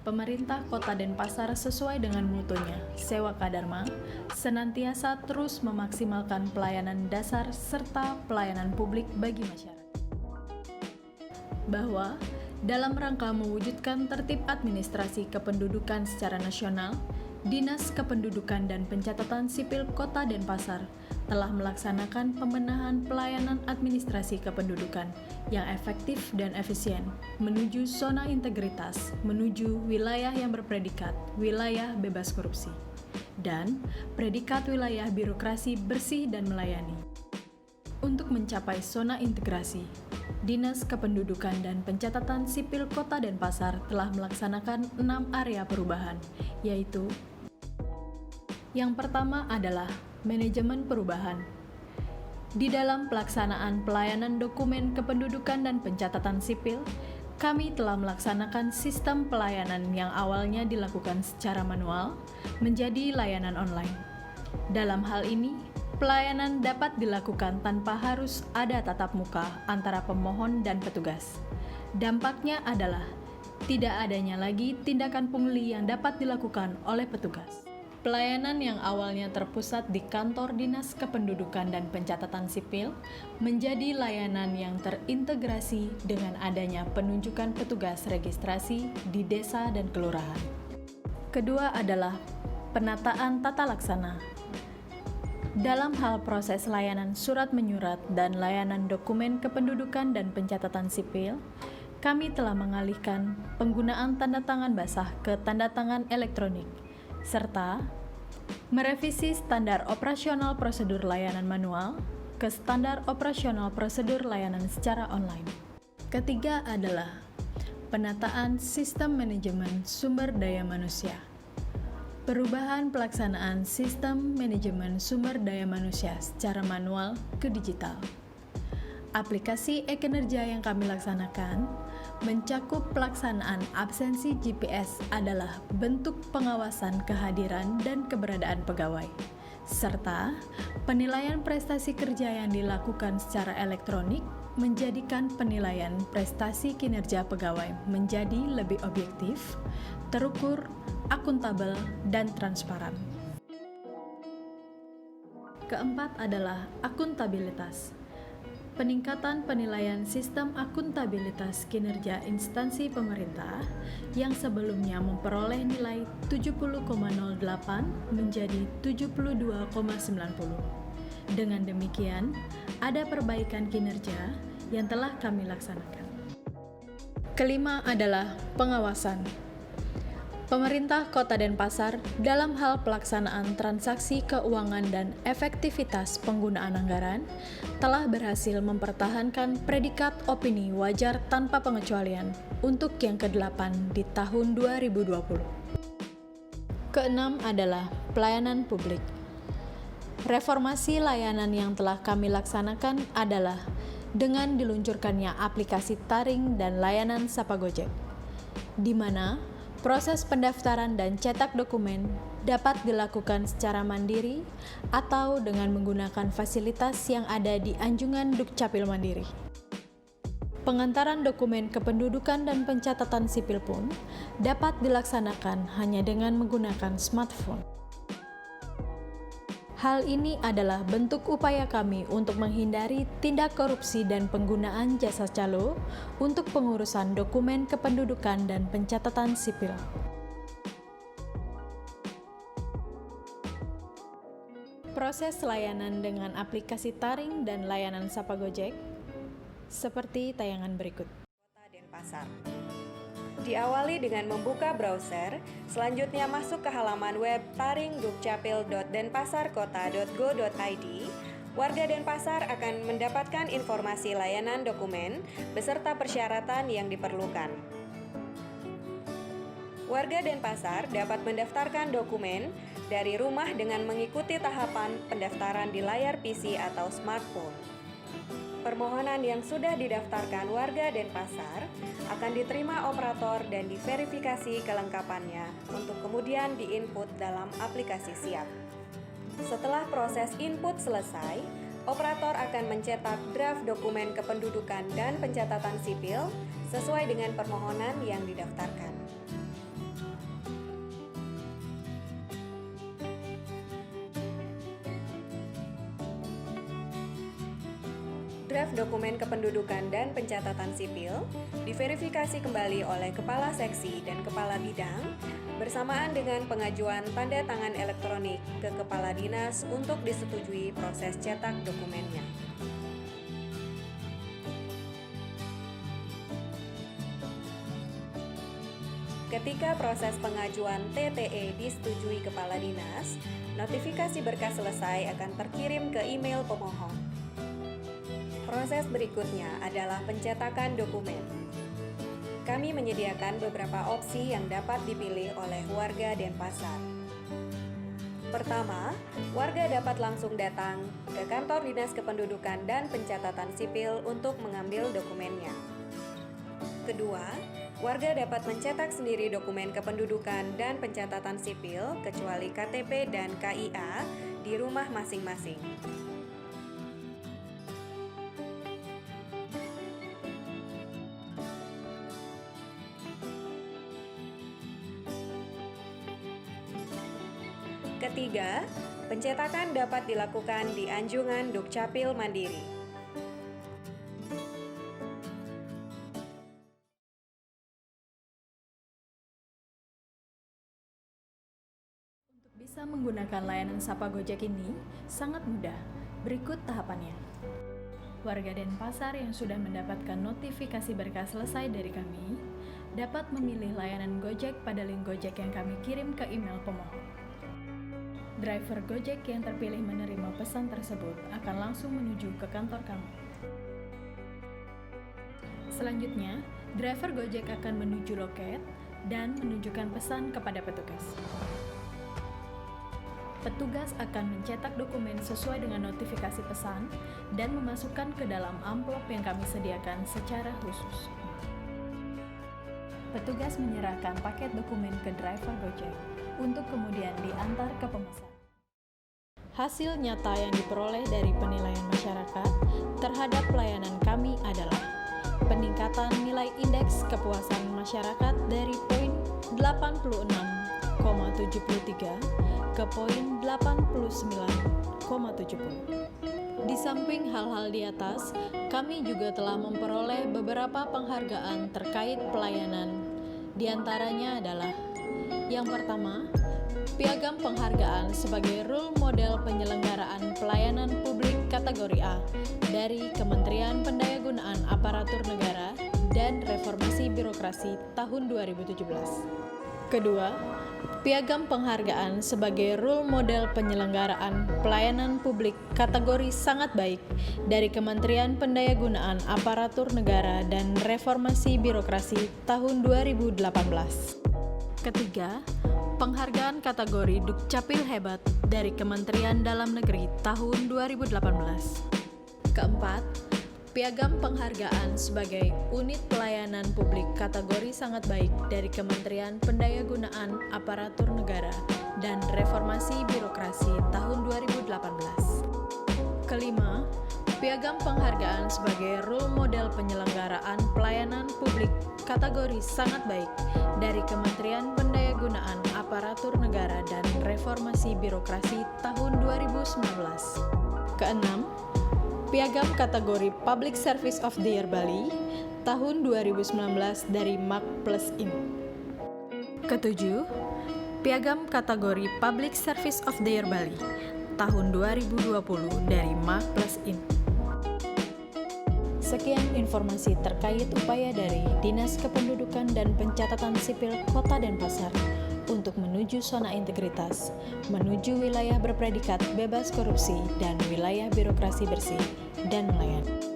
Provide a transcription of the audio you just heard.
Pemerintah Kota Denpasar sesuai dengan mutunya, Sewa Kadharma, senantiasa terus memaksimalkan pelayanan dasar serta pelayanan publik bagi masyarakat. Bahwa dalam rangka mewujudkan tertib administrasi kependudukan secara nasional, Dinas Kependudukan dan Pencatatan Sipil Kota Denpasar telah melaksanakan pembenahan pelayanan administrasi kependudukan yang efektif dan efisien menuju zona integritas, menuju wilayah yang berpredikat wilayah bebas korupsi, dan predikat wilayah birokrasi bersih dan melayani. Untuk mencapai zona integrasi, Dinas Kependudukan dan Pencatatan Sipil Kota Denpasar telah melaksanakan 6 area perubahan, yaitu yang pertama adalah manajemen perubahan. Di dalam pelaksanaan pelayanan dokumen kependudukan dan pencatatan sipil, kami telah melaksanakan sistem pelayanan yang awalnya dilakukan secara manual menjadi layanan online. Dalam hal ini, pelayanan dapat dilakukan tanpa harus ada tatap muka antara pemohon dan petugas. Dampaknya adalah tidak adanya lagi tindakan pungli yang dapat dilakukan oleh petugas. Pelayanan yang awalnya terpusat di kantor Dinas Kependudukan dan Pencatatan Sipil menjadi layanan yang terintegrasi dengan adanya penunjukan petugas registrasi di desa dan kelurahan. Kedua adalah penataan tata laksana. Dalam hal proses layanan surat menyurat dan layanan dokumen kependudukan dan pencatatan sipil, kami telah mengalihkan penggunaan tanda tangan basah ke tanda tangan elektronik, serta merevisi standar operasional prosedur layanan manual ke standar operasional prosedur layanan secara online. Ketiga adalah penataan sistem manajemen sumber daya manusia. Perubahan pelaksanaan sistem manajemen sumber daya manusia secara manual ke digital. Aplikasi e-kinerja yang kami laksanakan mencakup pelaksanaan absensi GPS adalah bentuk pengawasan kehadiran dan keberadaan pegawai, serta penilaian prestasi kerja yang dilakukan secara elektronik menjadikan penilaian prestasi kinerja pegawai menjadi lebih objektif, terukur, akuntabel, dan transparan. Keempat adalah akuntabilitas. Peningkatan penilaian sistem akuntabilitas kinerja instansi pemerintah yang sebelumnya memperoleh nilai 70,08 menjadi 72,90. Dengan demikian, ada perbaikan kinerja yang telah kami laksanakan. Kelima adalah pengawasan. Pemerintah Kota Denpasar dalam hal pelaksanaan transaksi keuangan dan efektivitas penggunaan anggaran telah berhasil mempertahankan predikat opini wajar tanpa pengecualian untuk yang ke-8 di tahun 2020. Keenam adalah pelayanan publik. Reformasi layanan yang telah kami laksanakan adalah dengan diluncurkannya aplikasi taring dan layanan Sapa Gojek, di mana proses pendaftaran dan cetak dokumen dapat dilakukan secara mandiri atau dengan menggunakan fasilitas yang ada di anjungan Dukcapil Mandiri. Pengantaran dokumen kependudukan dan pencatatan sipil pun dapat dilaksanakan hanya dengan menggunakan smartphone. Hal ini adalah bentuk upaya kami untuk menghindari tindak korupsi dan penggunaan jasa calo untuk pengurusan dokumen kependudukan dan pencatatan sipil. Proses layanan dengan aplikasi taring dan layanan Sapa Gojek seperti tayangan berikut. Kota Denpasar. Diawali dengan membuka browser, selanjutnya masuk ke halaman web taring.dukcapil.denpasarkota.go.id. Warga Denpasar akan mendapatkan informasi layanan dokumen beserta persyaratan yang diperlukan. Warga Denpasar dapat mendaftarkan dokumen dari rumah dengan mengikuti tahapan pendaftaran di layar PC atau smartphone. Permohonan yang sudah didaftarkan warga Denpasar akan diterima operator dan diverifikasi kelengkapannya untuk kemudian diinput dalam aplikasi Siap. Setelah proses input selesai, operator akan mencetak draft dokumen kependudukan dan pencatatan sipil sesuai dengan permohonan yang didaftarkan. draft dokumen kependudukan dan pencatatan sipil diverifikasi kembali oleh Kepala Seksi dan Kepala Bidang bersamaan dengan pengajuan tanda tangan elektronik ke Kepala Dinas untuk disetujui proses cetak dokumennya. Ketika proses pengajuan TTE disetujui Kepala Dinas, notifikasi berkas selesai akan terkirim ke email pemohon. Proses berikutnya adalah pencetakan dokumen. Kami menyediakan beberapa opsi yang dapat dipilih oleh warga Denpasar. Pertama, warga dapat langsung datang ke kantor Dinas Kependudukan dan Pencatatan Sipil untuk mengambil dokumennya. Kedua, warga dapat mencetak sendiri dokumen kependudukan dan pencatatan sipil kecuali KTP dan KIA di rumah masing-masing. Ketiga, pencetakan dapat dilakukan di Anjungan Dukcapil Mandiri. Bisa menggunakan layanan Sapa Gojek ini sangat mudah. Berikut tahapannya. Warga Denpasar yang sudah mendapatkan notifikasi berkas selesai dari kami dapat memilih layanan Gojek pada link Gojek yang kami kirim ke email pemohon. Driver Gojek yang terpilih menerima pesan tersebut akan langsung menuju ke kantor kami. Selanjutnya, driver Gojek akan menuju loket dan menunjukkan pesan kepada petugas. Petugas akan mencetak dokumen sesuai dengan notifikasi pesan dan memasukkan ke dalam amplop yang kami sediakan secara khusus. Petugas menyerahkan paket dokumen ke driver Gojek untuk kemudian diantar ke pemesan. Hasil nyata yang diperoleh dari penilaian masyarakat terhadap pelayanan kami adalah peningkatan nilai indeks kepuasan masyarakat dari poin 86,73 ke poin 89,70. Di samping hal-hal di atas, kami juga telah memperoleh beberapa penghargaan terkait pelayanan. Di antaranya adalah yang pertama, Piagam Penghargaan sebagai Role Model Penyelenggaraan Pelayanan Publik kategori A dari Kementerian Pendayagunaan Aparatur Negara dan Reformasi Birokrasi tahun 2017. Kedua, Piagam Penghargaan sebagai Role Model Penyelenggaraan Pelayanan Publik kategori Sangat Baik dari Kementerian Pendayagunaan Aparatur Negara dan Reformasi Birokrasi tahun 2018. Ketiga, Penghargaan kategori Dukcapil Hebat dari Kementerian Dalam Negeri tahun 2018. Keempat, Piagam Penghargaan sebagai Unit Pelayanan Publik kategori Sangat Baik dari Kementerian Pendayagunaan Aparatur Negara dan Reformasi Birokrasi tahun 2018. Kelima, Piagam Penghargaan sebagai Role Model Penyelenggaraan Pelayanan Publik kategori Sangat Baik dari Kementerian Pendayagunaan Aparatur Negara dan Reformasi Birokrasi tahun 2019. Keenam, Piagam kategori Public Service of the Year Bali tahun 2019 dari Mark Plus In. Ketujuh, Piagam kategori Public Service of the Year Bali tahun 2020 dari Mark Plus In. Sekian informasi terkait upaya dari Dinas Kependudukan dan Pencatatan Sipil Kota Denpasar untuk menuju zona integritas, menuju wilayah berpredikat bebas korupsi dan wilayah birokrasi bersih dan melayani.